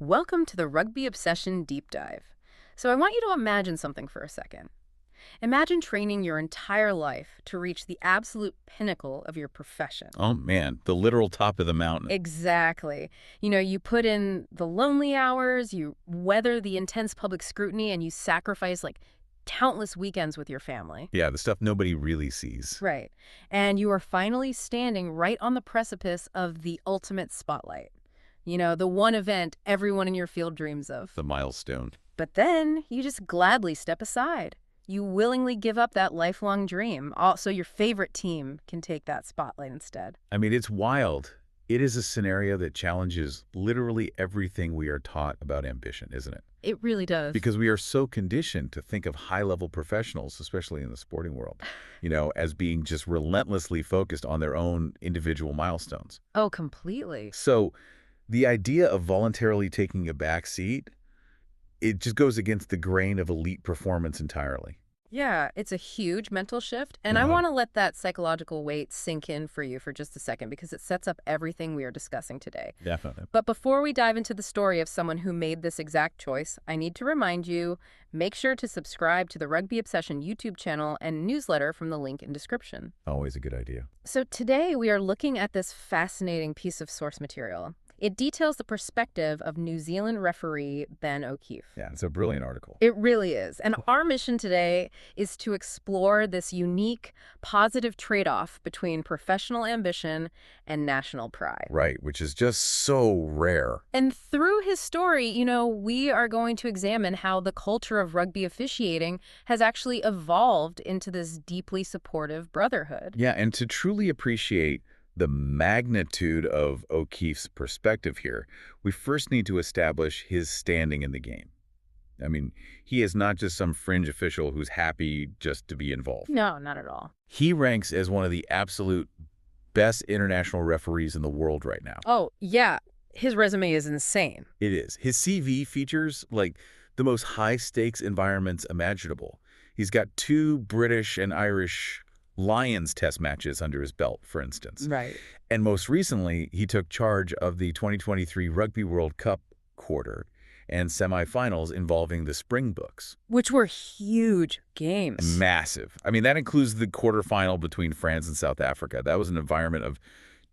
Welcome to the Rugby Obsession Deep Dive. So I want you to imagine something for a second. Imagine training your entire life to reach the absolute pinnacle of your profession. Oh man, the literal top of the mountain. Exactly. You put in the lonely hours, you weather the intense public scrutiny, and you sacrifice countless weekends with your family. Yeah, the stuff nobody really sees. Right. And you are finally standing right on the precipice of the ultimate spotlight. The one event everyone in your field dreams of. The milestone. But then you just gladly step aside. You willingly give up that lifelong dream, so your favorite team can take that spotlight instead. I mean, it's wild. It is a scenario that challenges literally everything we are taught about ambition, isn't it? It really does. Because we are so conditioned to think of high-level professionals, especially in the sporting world, as being just relentlessly focused on their own individual milestones. Oh, completely. So the idea of voluntarily taking a back seat, it just goes against the grain of elite performance entirely. Yeah, it's a huge mental shift, and I want to let that psychological weight sink in for you for just a second because it sets up everything we are discussing today. Definitely. But before we dive into the story of someone who made this exact choice, I need to remind you, make sure to subscribe to the Rugby Obsession YouTube channel and newsletter from the link in description. Always a good idea. So today we are looking at this fascinating piece of source material. It details the perspective of New Zealand referee Ben O'Keefe. Yeah, it's a brilliant article. It really is. And our mission today is to explore this unique, positive trade-off between professional ambition and national pride. Right, which is just so rare. And through his story, we are going to examine how the culture of rugby officiating has actually evolved into this deeply supportive brotherhood. Yeah, and to truly appreciate the magnitude of O'Keefe's perspective here, we first need to establish his standing in the game. I mean, he is not just some fringe official who's happy just to be involved. No, not at all. He ranks as one of the absolute best international referees in the world right now. Oh, yeah. His resume is insane. It is. His CV features, the most high-stakes environments imaginable. He's got 2 British and Irish Lions test matches under his belt, for instance. Right. And most recently, he took charge of the 2023 Rugby World Cup quarter and semifinals involving the Springboks. Which were huge games. Massive. I mean, that includes the quarterfinal between France and South Africa. That was an environment of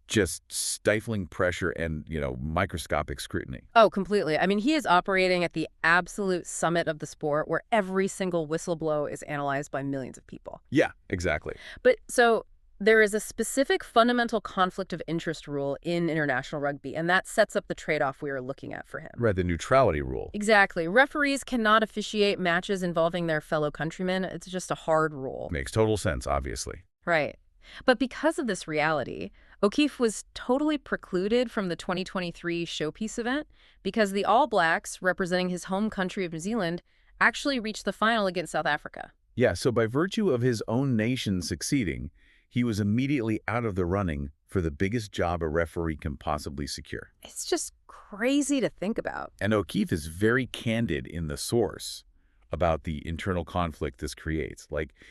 just stifling pressure and, microscopic scrutiny. Oh, completely. I mean, he is operating at the absolute summit of the sport where every single whistleblow is analyzed by millions of people. Yeah, exactly. But so there is a specific fundamental conflict of interest rule in international rugby, and that sets up the trade-off we are looking at for him. Right, the neutrality rule. Exactly. Referees cannot officiate matches involving their fellow countrymen. It's just a hard rule. Makes total sense, obviously. Right. But because of this reality, O'Keefe was totally precluded from the 2023 showpiece event because the All Blacks, representing his home country of New Zealand, actually reached the final against South Africa. Yeah, so by virtue of his own nation succeeding, he was immediately out of the running for the biggest job a referee can possibly secure. It's just crazy to think about. And O'Keefe is very candid in the source about the internal conflict this creates.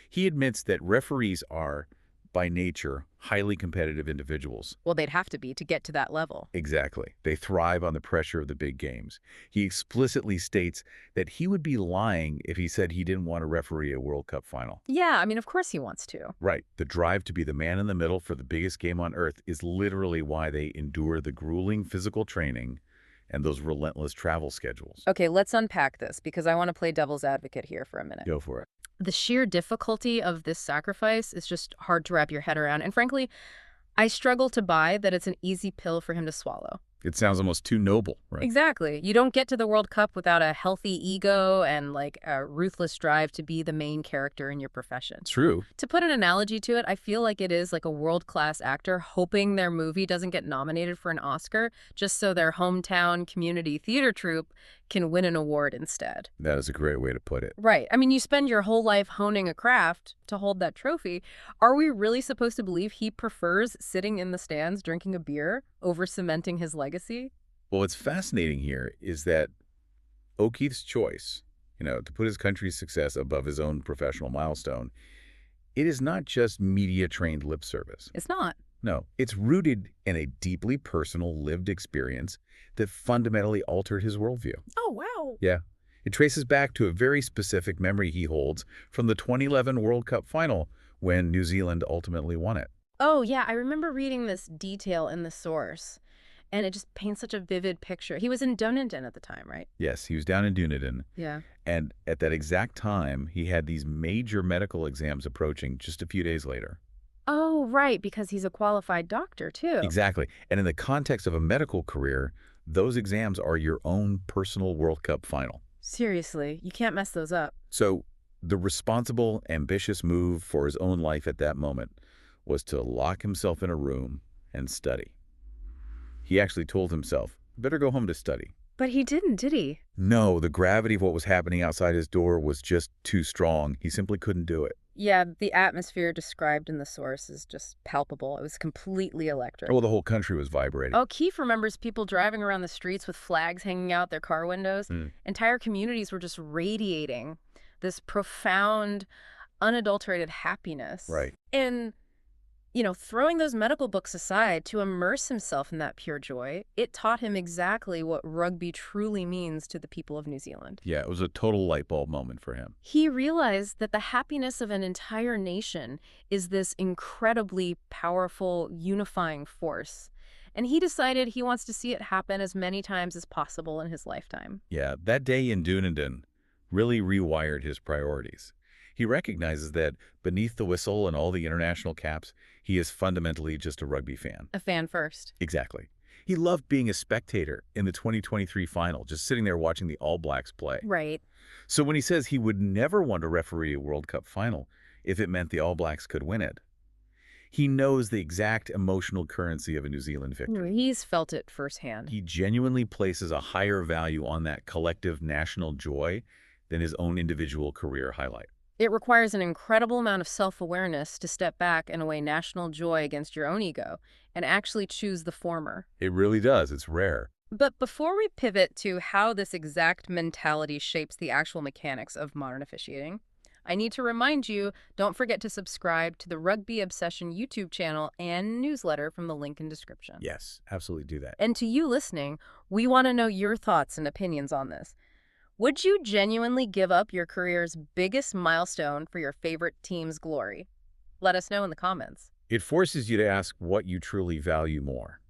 He admits that referees are, by nature, highly competitive individuals. Well, they'd have to be to get to that level. Exactly. They thrive on the pressure of the big games. He explicitly states that he would be lying if he said he didn't want to referee a World Cup final. Yeah, I mean, of course he wants to. Right. The drive to be the man in the middle for the biggest game on earth is literally why they endure the grueling physical training and those relentless travel schedules. Okay, let's unpack this because I want to play devil's advocate here for a minute. Go for it. The sheer difficulty of this sacrifice is just hard to wrap your head around. And frankly, I struggle to buy that it's an easy pill for him to swallow. It sounds almost too noble, right? Exactly. You don't get to the World Cup without a healthy ego and a ruthless drive to be the main character in your profession. True. To put an analogy to it, I feel like it is like a world-class actor hoping their movie doesn't get nominated for an Oscar just so their hometown community theater troupe can win an award instead. That is a great way to put it. Right. I mean, you spend your whole life honing a craft to hold that trophy. Are we really supposed to believe he prefers sitting in the stands drinking a beer over cementing his legacy? Well, what's fascinating here is that O'Keefe's choice, to put his country's success above his own professional milestone, it is not just media-trained lip service. It's not. No, it's rooted in a deeply personal lived experience that fundamentally altered his worldview. Oh, wow. Yeah. It traces back to a very specific memory he holds from the 2011 World Cup final when New Zealand ultimately won it. Oh, yeah, I remember reading this detail in the source, and it just paints such a vivid picture. He was in Dunedin at the time, right? Yes, he was down in Dunedin, Yeah. and at that exact time, he had these major medical exams approaching just a few days later. Oh, right, because he's a qualified doctor, too. Exactly. And in the context of a medical career, those exams are your own personal World Cup final. Seriously, you can't mess those up. So the responsible, ambitious move for his own life at that moment was to lock himself in a room and study. He actually told himself, better go home to study. But he didn't, did he? No, the gravity of what was happening outside his door was just too strong. He simply couldn't do it. Yeah, the atmosphere described in the source is just palpable. It was completely electric. Well, the whole country was vibrating. O'Keefe remembers people driving around the streets with flags hanging out their car windows. Mm. Entire communities were just radiating this profound, unadulterated happiness. Right. And, throwing those medical books aside to immerse himself in that pure joy, it taught him exactly what rugby truly means to the people of New Zealand. Yeah, it was a total light bulb moment for him. He realized that the happiness of an entire nation is this incredibly powerful, unifying force. And he decided he wants to see it happen as many times as possible in his lifetime. Yeah, that day in Dunedin really rewired his priorities. He recognizes that beneath the whistle and all the international caps, he is fundamentally just a rugby fan. A fan first. Exactly. He loved being a spectator in the 2023 final, just sitting there watching the All Blacks play. Right. So when he says he would never want to referee a World Cup final if it meant the All Blacks could win it, he knows the exact emotional currency of a New Zealand victory. He's felt it firsthand. He genuinely places a higher value on that collective national joy than his own individual career highlight. It requires an incredible amount of self-awareness to step back and weigh national joy against your own ego and actually choose the former. It really does. It's rare. But before we pivot to how this exact mentality shapes the actual mechanics of modern officiating, I need to remind you, don't forget to subscribe to the Rugby Obsession YouTube channel and newsletter from the link in description. Yes, absolutely do that. And to you listening, we want to know your thoughts and opinions on this. Would you genuinely give up your career's biggest milestone for your favorite team's glory? Let us know in the comments. It forces you to ask what you truly value more,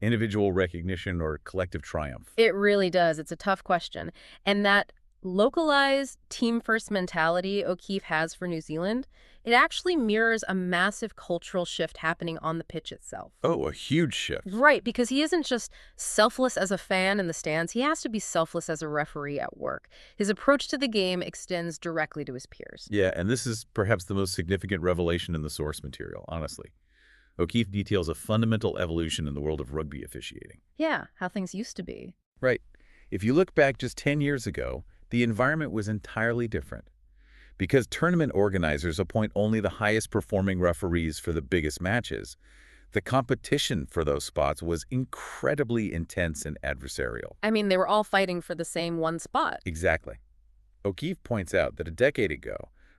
individual recognition or collective triumph. It really does. It's a tough question. And that localized team-first mentality O'Keefe has for New Zealand, it actually mirrors a massive cultural shift happening on the pitch itself. Oh, a huge shift. Right, because he isn't just selfless as a fan in the stands, he has to be selfless as a referee at work. His approach to the game extends directly to his peers. Yeah, and this is perhaps the most significant revelation in the source material, honestly. O'Keefe details a fundamental evolution in the world of rugby officiating. Yeah, how things used to be. Right. If you look back just 10 years ago, the environment was entirely different. Because tournament organizers appoint only the highest performing referees for the biggest matches, the competition for those spots was incredibly intense and adversarial. I mean, they were all fighting for the same one spot. Exactly. O'Keefe points out that a decade ago,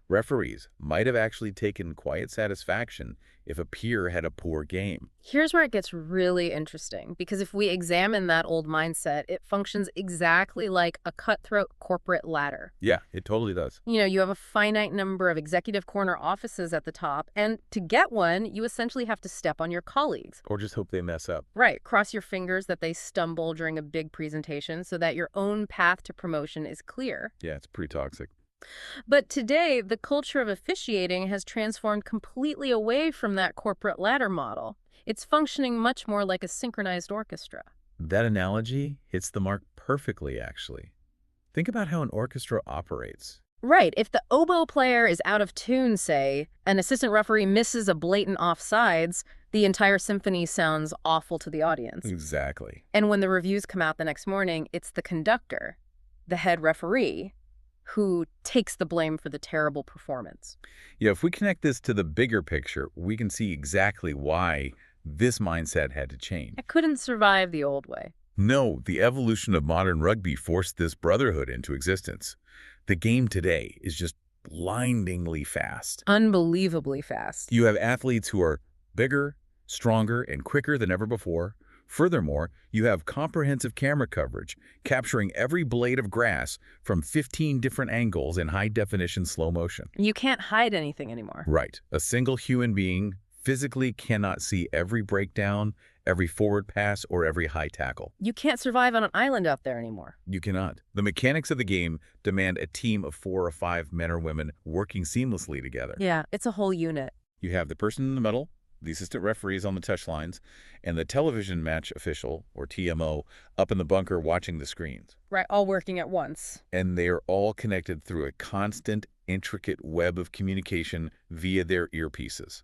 referees might have actually taken quiet satisfaction if a peer had a poor game. Here's where it gets really interesting, because if we examine that old mindset, it functions exactly like a cutthroat corporate ladder. Yeah, it totally does. You have a finite number of executive corner offices at the top, and to get one, you essentially have to step on your colleagues. Or just hope they mess up. Right, cross your fingers that they stumble during a big presentation so that your own path to promotion is clear. Yeah, it's pretty toxic. But today, the culture of officiating has transformed completely away from that corporate ladder model. It's functioning much more like a synchronized orchestra. That analogy hits the mark perfectly, actually. Think about how an orchestra operates. Right. If the oboe player is out of tune, say, an assistant referee misses a blatant offsides, the entire symphony sounds awful to the audience. Exactly. And when the reviews come out the next morning, it's the conductor, the head referee, who takes the blame for the terrible performance. Yeah, if we connect this to the bigger picture, we can see exactly why this mindset had to change. I couldn't survive the old way. No, the evolution of modern rugby forced this brotherhood into existence. The game today is just blindingly fast. Unbelievably fast. You have athletes who are bigger, stronger, and quicker than ever before. Furthermore, you have comprehensive camera coverage, capturing every blade of grass from 15 different angles in high-definition slow motion. You can't hide anything anymore. Right. A single human being physically cannot see every breakdown, every forward pass, or every high tackle. You can't survive on an island out there anymore. You cannot. The mechanics of the game demand a team of 4 or 5 men or women working seamlessly together. Yeah, it's a whole unit. You have the person in the middle, the assistant referees on the touchlines, and the television match official, or TMO, up in the bunker watching the screens. Right, all working at once. And they are all connected through a constant, intricate web of communication via their earpieces.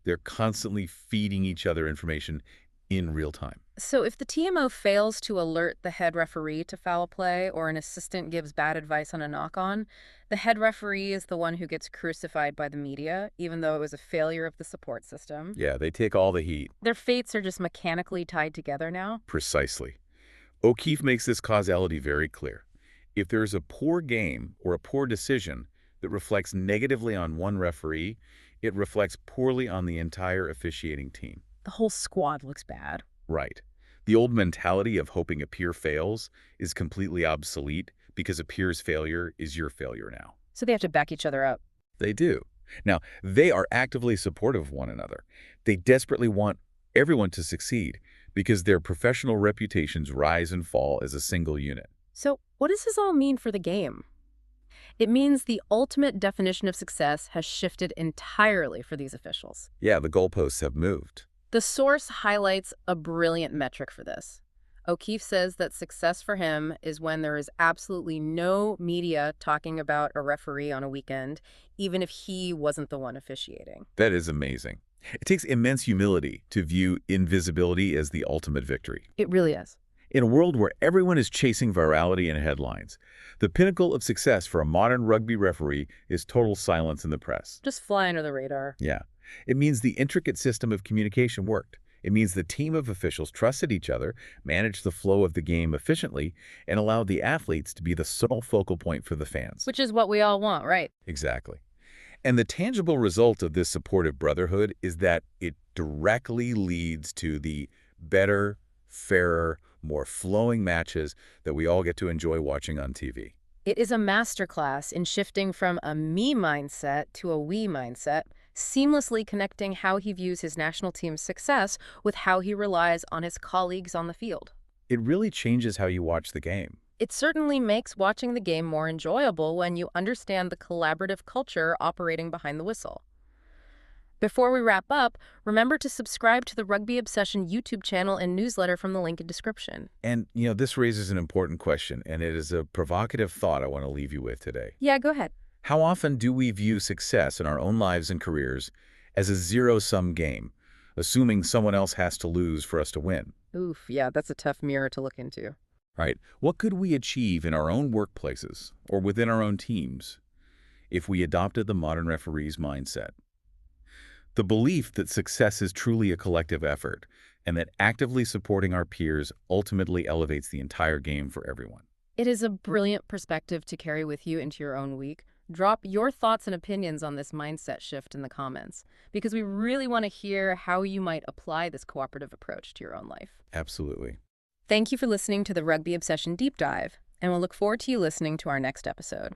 They're constantly feeding each other information in real time. So if the TMO fails to alert the head referee to foul play or an assistant gives bad advice on a knock-on, the head referee is the one who gets crucified by the media, even though it was a failure of the support system. Yeah, they take all the heat. Their fates are just mechanically tied together now. Precisely. O'Keefe makes this causality very clear. If there's a poor game or a poor decision that reflects negatively on one referee, it reflects poorly on the entire officiating team. The whole squad looks bad. Right. The old mentality of hoping a peer fails is completely obsolete because a peer's failure is your failure now. So they have to back each other up. They do. Now, they are actively supportive of one another. They desperately want everyone to succeed because their professional reputations rise and fall as a single unit. So what does this all mean for the game? It means the ultimate definition of success has shifted entirely for these officials. Yeah, the goalposts have moved. The source highlights a brilliant metric for this. O'Keefe says that success for him is when there is absolutely no media talking about a referee on a weekend, even if he wasn't the one officiating. That is amazing. It takes immense humility to view invisibility as the ultimate victory. It really is. In a world where everyone is chasing virality and headlines, the pinnacle of success for a modern rugby referee is total silence in the press. Just fly under the radar. Yeah. It means the intricate system of communication worked. It means the team of officials trusted each other, managed the flow of the game efficiently, and allowed the athletes to be the sole focal point for the fans. Which is what we all want, right? Exactly. And the tangible result of this supportive brotherhood is that it directly leads to the better, fairer, more flowing matches that we all get to enjoy watching on TV. It is a masterclass in shifting from a me mindset to a we mindset, seamlessly connecting how he views his national team's success with how he relies on his colleagues on the field. It really changes how you watch the game. It certainly makes watching the game more enjoyable when you understand the collaborative culture operating behind the whistle. Before we wrap up, remember to subscribe to the Rugby Obsession YouTube channel and newsletter from the link in description. And, this raises an important question, and it is a provocative thought I want to leave you with today. Yeah, go ahead. How often do we view success in our own lives and careers as a zero-sum game, assuming someone else has to lose for us to win? Oof, yeah, that's a tough mirror to look into. Right. What could we achieve in our own workplaces or within our own teams if we adopted the modern referee's mindset? The belief that success is truly a collective effort and that actively supporting our peers ultimately elevates the entire game for everyone. It is a brilliant perspective to carry with you into your own week. Drop your thoughts and opinions on this mindset shift in the comments, because we really want to hear how you might apply this cooperative approach to your own life. Absolutely. Thank you for listening to the Rugby Obsession Deep Dive, and we'll look forward to you listening to our next episode.